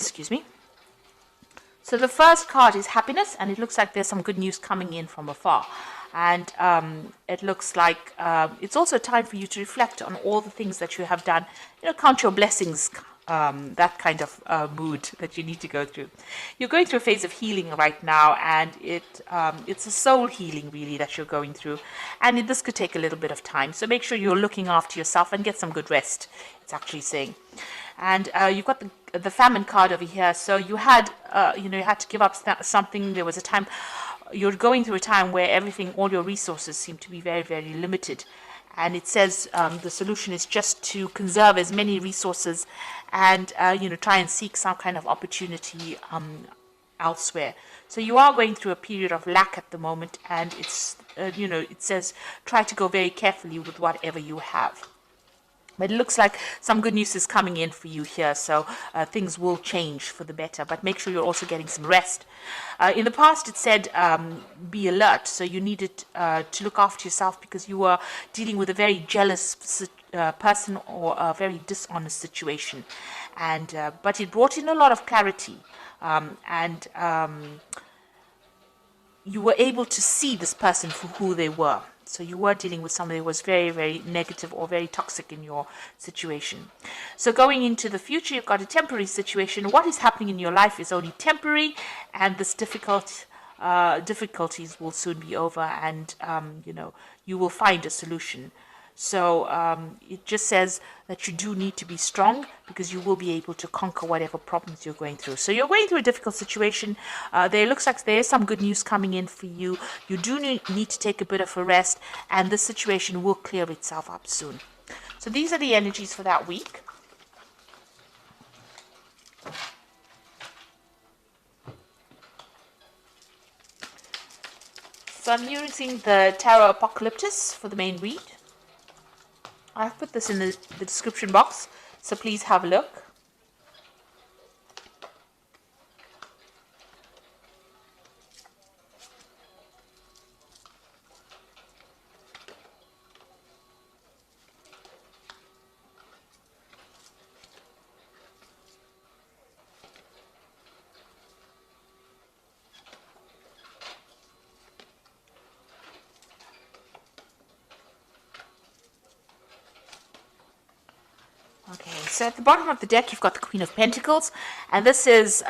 Excuse me. So the first card is happiness, and it looks like there's some good news coming in from afar. And it looks like it's also time for you to reflect on all the things that you have done. Count your blessings, that kind of mood that you need to go through. You're going through a phase of healing right now, and it's a soul healing really that you're going through. And this could take a little bit of time. So make sure you're looking after yourself and get some good rest, it's actually saying. And you've got the famine card over here. So you had, you had to give up something. There was a time, you're going through a time where all your resources seem to be very, very limited. And it says the solution is just to conserve as many resources and, try and seek some kind of opportunity elsewhere. So you are going through a period of lack at the moment. And it's, it says try to go very carefully with whatever you have. But it looks like some good news is coming in for you here, so things will change for the better. But make sure you're also getting some rest. In the past, it said be alert, so you needed to look after yourself because you were dealing with a very jealous person or a very dishonest situation. And but it brought in a lot of clarity, and you were able to see this person for who they were. So you were dealing with somebody who was very, very negative or very toxic in your situation. So going into the future, you've got a temporary situation. What is happening in your life is only temporary, and this difficulties will soon be over, and you will find a solution. So it just says that you do need to be strong because you will be able to conquer whatever problems you're going through. So you're going through a difficult situation. There looks like there is some good news coming in for you. You do need to take a bit of a rest, and this situation will clear itself up soon. So these are the energies for that week. So I'm using the Tarot Apocalyptus for the main read. I've put this in the description box, so please have a look. Okay, so at the bottom of the deck, you've got the Queen of Pentacles, and this is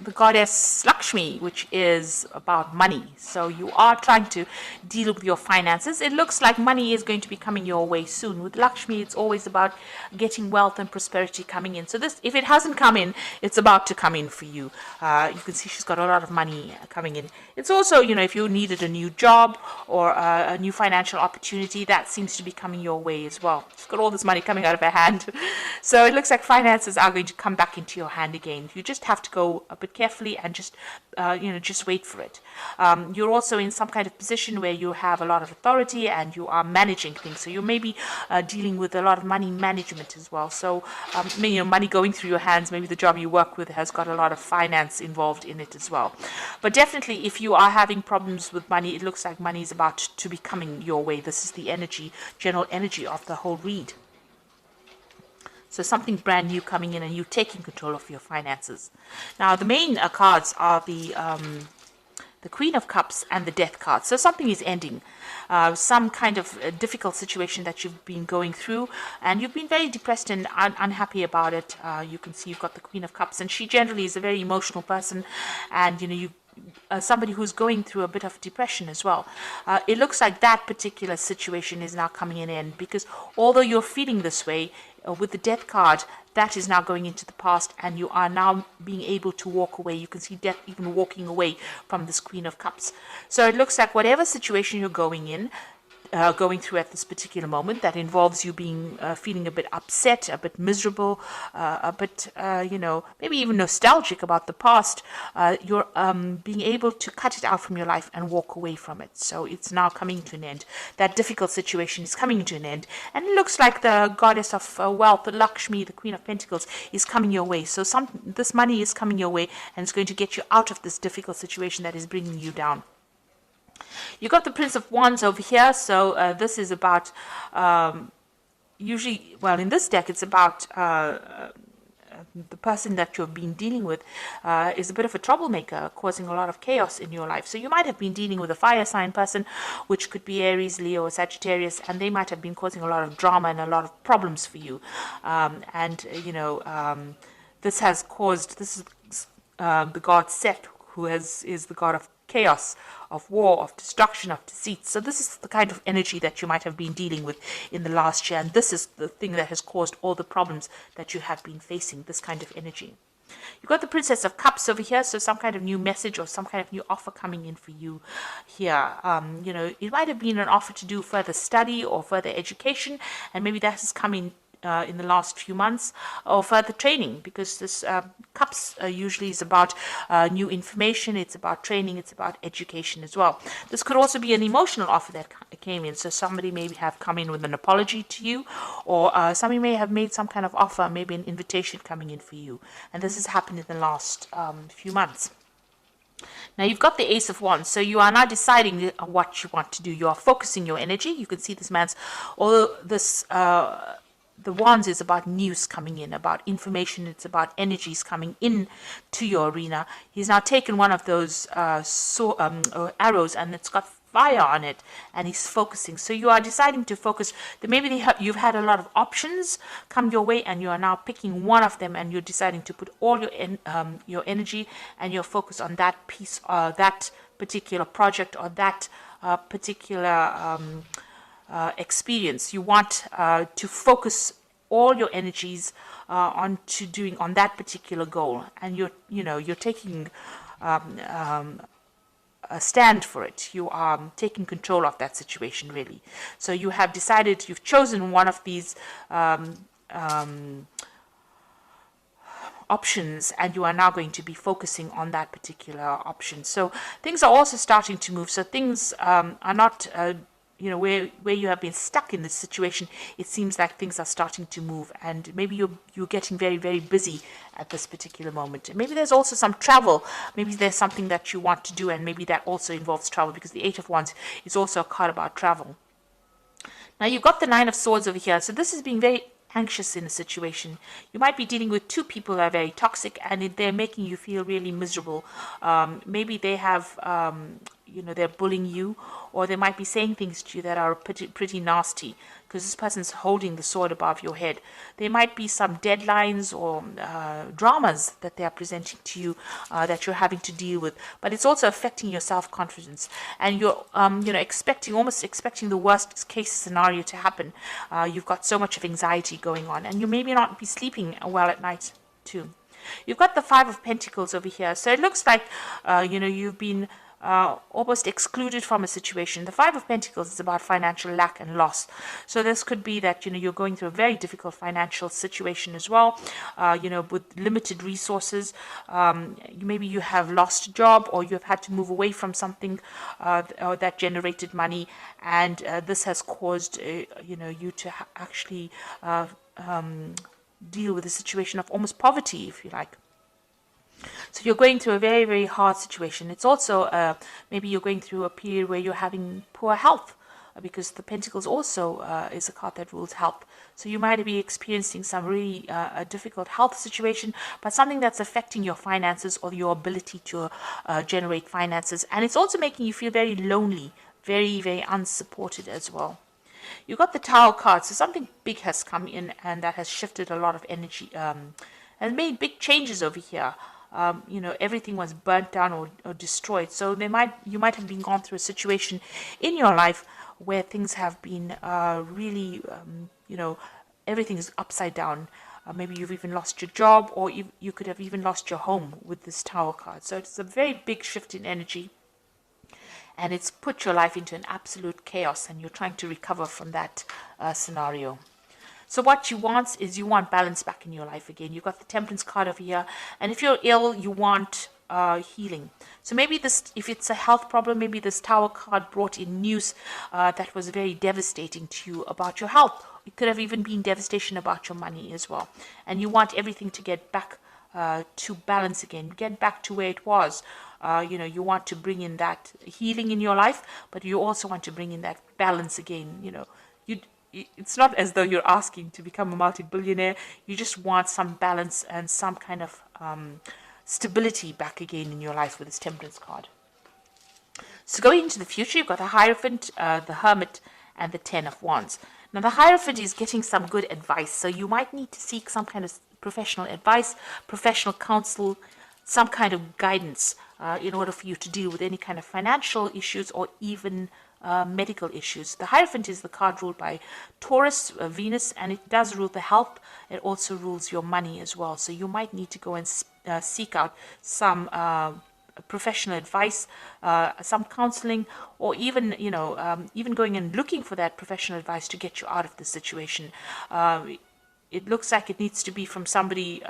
the goddess Lakshmi, which is about money. So you are trying to deal with your finances. It looks like money is going to be coming your way soon. With Lakshmi, it's always about getting wealth and prosperity coming in. So this, if it hasn't come in, it's about to come in for you. You can see she's got a lot of money coming in. It's also, if you needed a new job or a new financial opportunity, that seems to be coming your way as well. She's got all this money coming out of her hand. So it looks like finances are going to come back into your hand again. You just have to go a bit carefully and just just wait for it. You're also in some kind of position where you have a lot of authority and you are managing things, so you may be dealing with a lot of money management as well. So money going through your hands, maybe the job you work with has got a lot of finance involved in it as well. But definitely if you are having problems with money, it looks like money is about to be coming your way. This is the general energy of the whole read. So something brand new coming in and you taking control of your finances. Now the main cards are the Queen of Cups and the Death card. So something is ending. Some kind of difficult situation that you've been going through and you've been very depressed and unhappy about it. You can see you've got the Queen of Cups, and she generally is a very emotional person, and somebody who's going through a bit of depression as well. It looks like that particular situation is now coming in end, because although you're feeling this way, with the Death card, that is now going into the past, and you are now being able to walk away. You can see Death even walking away from this Queen of Cups. So it looks like whatever situation you're going through at this particular moment, that involves you being feeling a bit upset, a bit miserable, a bit maybe even nostalgic about the past, you're being able to cut it out from your life and walk away from it. So it's now coming to an end. That difficult situation is coming to an end, and it looks like the goddess of wealth, Lakshmi, the Queen of Pentacles, is coming your way. So this money is coming your way, and it's going to get you out of this difficult situation that is bringing you down. You got the Prince of Wands over here, so this is about in this deck it's about the person that you've been dealing with is a bit of a troublemaker, causing a lot of chaos in your life. So you might have been dealing with a fire sign person, which could be Aries, Leo, or Sagittarius, and they might have been causing a lot of drama and a lot of problems for you. This has caused, this is the god Set, who is the god of chaos, of war, of destruction, of deceit. So this is the kind of energy that you might have been dealing with in the last year, and this is the thing that has caused all the problems that you have been facing, this kind of energy. You've got the Princess of Cups over here, so some kind of new message or some kind of new offer coming in for you here. It might have been an offer to do further study or further education, and maybe that has come in the last few months, or further training, because this cups usually is about new information, it's about training, it's about education as well. This could also be an emotional offer that came in, so somebody may have come in with an apology to you, or somebody may have made some kind of offer, maybe an invitation coming in for you, and this has happened in the last few months. Now you've got the Ace of Wands, so you are now deciding what you want to do. You are focusing your energy. You can see this man's, although this the Wands is about news coming in, about information, it's about energies coming in to your arena. He's now taken one of those arrows, and it's got fire on it, and he's focusing. So you are deciding to focus. Maybe you've had a lot of options come your way, and you are now picking one of them, and you're deciding to put all your energy and your focus on that piece, that particular project, or that particular experience. You want to focus all your energies on that particular goal, and you're taking a stand for it. You are taking control of that situation, really. So you have decided, you've chosen one of these options, and you are now going to be focusing on that particular option. So things are also starting to move. So things are not where you have been stuck in this situation. It seems like things are starting to move, and maybe you're getting very, very busy at this particular moment. And maybe there's also some travel. Maybe there's something that you want to do, and maybe that also involves travel, because the Eight of Wands is also a card about travel. Now you've got the Nine of Swords over here. So this is being very anxious in a situation. You might be dealing with two people that are very toxic, and they're making you feel really miserable. Maybe they have they're bullying you, or they might be saying things to you that are pretty nasty, because this person's holding the sword above your head. There might be some deadlines or dramas that they are presenting to you that you're having to deal with, but it's also affecting your self-confidence, and you're almost expecting the worst case scenario to happen. You've got so much of anxiety going on, and you maybe not be sleeping well at night too. You've got the Five of Pentacles over here, so it looks like you've been almost excluded from a situation. The Five of Pentacles is about financial lack and loss. So this could be that you're going through a very difficult financial situation as well, with limited resources. Maybe you have lost a job, or you have had to move away from something that generated money, and this has caused you to actually deal with a situation of almost poverty, if you like. So you're going through a very, very hard situation. It's also maybe you're going through a period where you're having poor health, because the Pentacles also is a card that rules health. So you might be experiencing some really a difficult health situation, but something that's affecting your finances or your ability to generate finances. And it's also making you feel very lonely, very, very unsupported as well. You've got the Tower card, so something big has come in, and that has shifted a lot of energy and made big changes over here. Everything was burnt down or destroyed. So you might have been gone through a situation in your life where things have been really, everything is upside down. Maybe you've even lost your job, or you could have even lost your home with this Tower card. So it's a very big shift in energy, and it's put your life into an absolute chaos, and you're trying to recover from that scenario. So what you want is balance back in your life again. You've got the Temperance card over here, and if you're ill, you want healing. So maybe if it's a health problem, maybe this Tower card brought in news that was very devastating to you about your health. It could have even been devastation about your money as well, and you want everything to get back to balance again, get back to where it was. You want to bring in that healing in your life, but you also want to bring in that balance again. it's not as though you're asking to become a multi-billionaire. You just want some balance and some kind of stability back again in your life with this Temperance card. So going into the future, you've got the Hierophant, the Hermit, and the Ten of Wands. Now the Hierophant is getting some good advice, so you might need to seek some kind of professional advice, professional counsel, some kind of guidance in order for you to deal with any kind of financial issues or even medical issues. The Hierophant is the card ruled by Taurus, Venus, and it does rule the health. It also rules your money as well. So you might need to go and seek out some professional advice, some counseling, or even, even going and looking for that professional advice to get you out of the situation. It looks like it needs to be from somebody,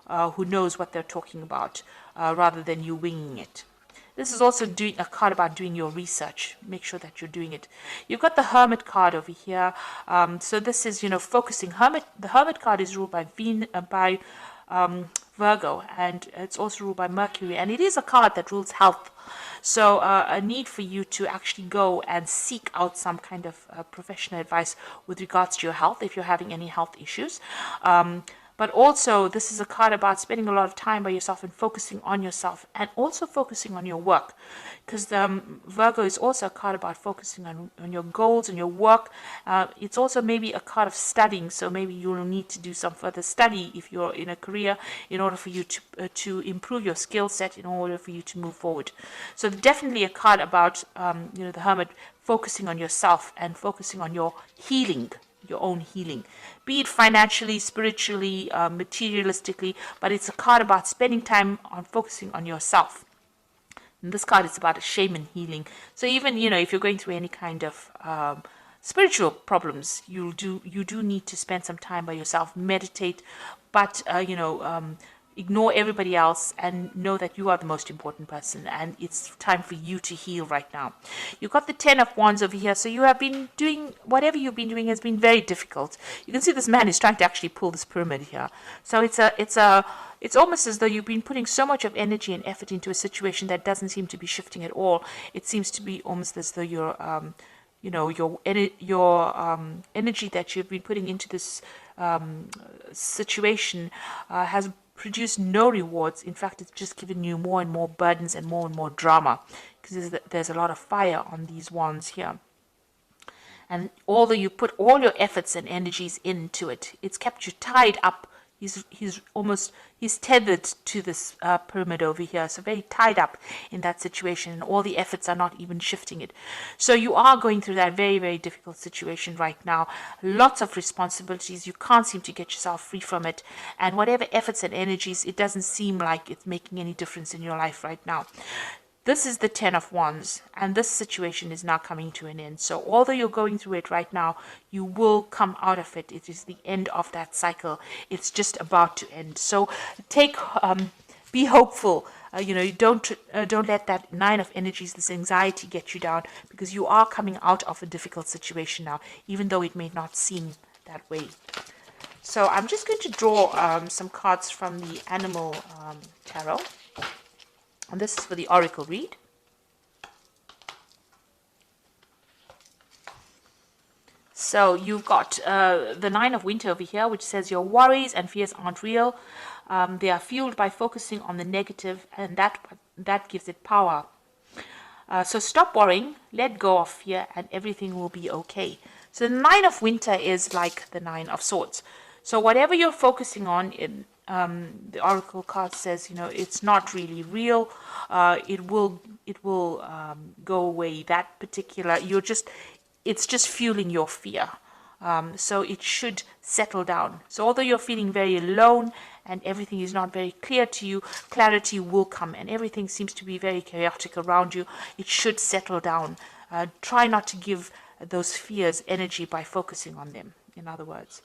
who knows what they're talking about, rather than you winging it. This is also doing a card about doing your research. Make sure that you're doing it. You've got the Hermit card over here. So this is, focusing. The Hermit card is ruled by Virgo, and it's also ruled by Mercury. And it is a card that rules health. So a need for you to actually go and seek out some kind of professional advice with regards to your health if you're having any health issues. But also, this is a card about spending a lot of time by yourself and focusing on yourself and also focusing on your work. Because Virgo is also a card about focusing on your goals and your work. It's also maybe a card of studying. So maybe you'll need to do some further study if you're in a career in order for you to improve your skill set, in order for you to move forward. So definitely a card about, the Hermit focusing on yourself and focusing on your healing, your own healing, be it financially, spiritually, materialistically, but it's a card about spending time on focusing on yourself. And this card is about a shaman healing. So even, if you're going through any kind of spiritual problems, you do need to spend some time by yourself, meditate, but, ignore everybody else and know that you are the most important person, and it's time for you to heal right now. You've got the Ten of Wands over here, so you have been doing, whatever you've been doing has been very difficult. You can see this man is trying to actually pull this pyramid here. So it's almost as though you've been putting so much of energy and effort into a situation that doesn't seem to be shifting at all. It seems to be almost as though your energy that you've been putting into this situation has produced no rewards. In fact, it's just given you more and more burdens and more drama, because there's a lot of fire on these wands here. And although you put all your efforts and energies into it, it's kept you tied up. He's tethered to this pyramid over here, so very tied up in that situation, and all the efforts are not even shifting it. So you are going through that very, very difficult situation right now. Lots of responsibilities. You can't seem to get yourself free from it, and whatever efforts and energies, it doesn't seem like it's making any difference in your life right now. This is the Ten of Wands, and this situation is now coming to an end. So although you're going through it right now, you will come out of it. It is the end of that cycle. It's just about to end. So be hopeful. Don't let that Nine of Energies, this anxiety, get you down, because you are coming out of a difficult situation now, even though it may not seem that way. So I'm just going to draw some cards from the Animal Tarot. And this is for the Oracle read. So you've got the Nine of Winter over here, which says your worries and fears aren't real. They are fueled by focusing on the negative, and that gives it power. So stop worrying, let go of fear, and everything will be okay. So the Nine of Winter is like the Nine of Swords. So whatever you're focusing on, the Oracle card says, it's not really real. It will go away. That particular, it's just fueling your fear. So it should settle down. So although you're feeling very alone and everything is not very clear to you, clarity will come, and everything seems to be very chaotic around you. It should settle down. Try not to give those fears energy by focusing on them, in other words.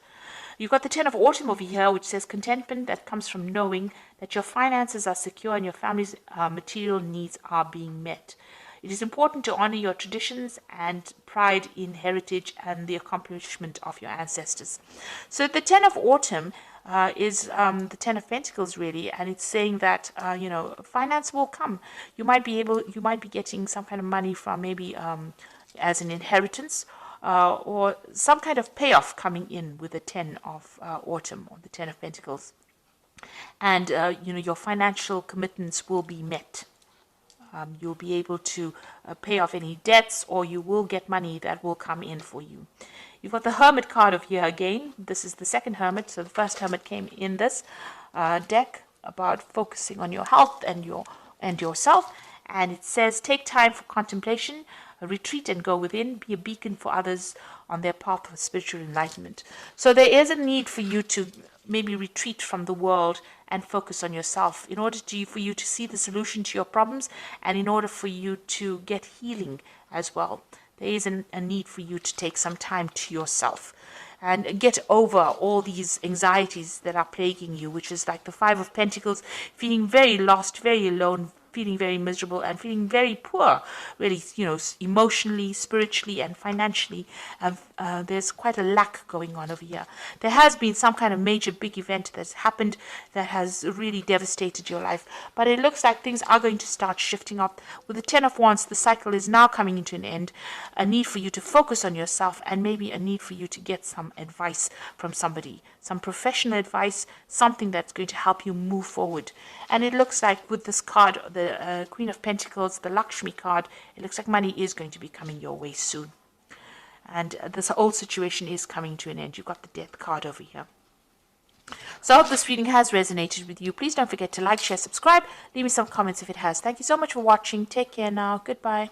You've got the Ten of Autumn over here, which says contentment that comes from knowing that your finances are secure and your family's material needs are being met. It is important to honor your traditions and pride in heritage and the accomplishment of your ancestors. So the Ten of Autumn is the Ten of Pentacles, really, and it's saying that finance will come. You might be getting some kind of money from maybe as an inheritance. or some kind of payoff coming in with the 10 of autumn, or the 10 of Pentacles. And, your financial commitments will be met. You'll be able to pay off any debts, or you will get money that will come in for you. You've got the Hermit card of here again. This is the second Hermit. So the first Hermit came in this deck about focusing on your health and yourself. And it says, take time for contemplation, retreat and go within, be a beacon for others on their path of spiritual enlightenment. So there is a need for you to maybe retreat from the world and focus on yourself in order for you to see the solution to your problems, and in order for you to get healing as well. There is a need for you to take some time to yourself and get over all these anxieties that are plaguing you, which is like the Five of Pentacles, feeling very lost, very alone, feeling very miserable, and feeling very poor, really, emotionally, spiritually, and financially. There's quite a lack going on over here. There has been some kind of major big event that's happened that has really devastated your life, but it looks like things are going to start shifting up. With the 10 of Wands, the cycle is now coming into an end. A need for you to focus on yourself, and maybe a need for you to get some advice from somebody, some professional advice, something that's going to help you move forward. And it looks like with this card, the Queen of Pentacles, the Lakshmi card, it looks like money is going to be coming your way soon. And this whole situation is coming to an end. You've got the Death card over here. So I hope this reading has resonated with you. Please don't forget to like, share, subscribe. Leave me some comments if it has. Thank you so much for watching. Take care now. Goodbye.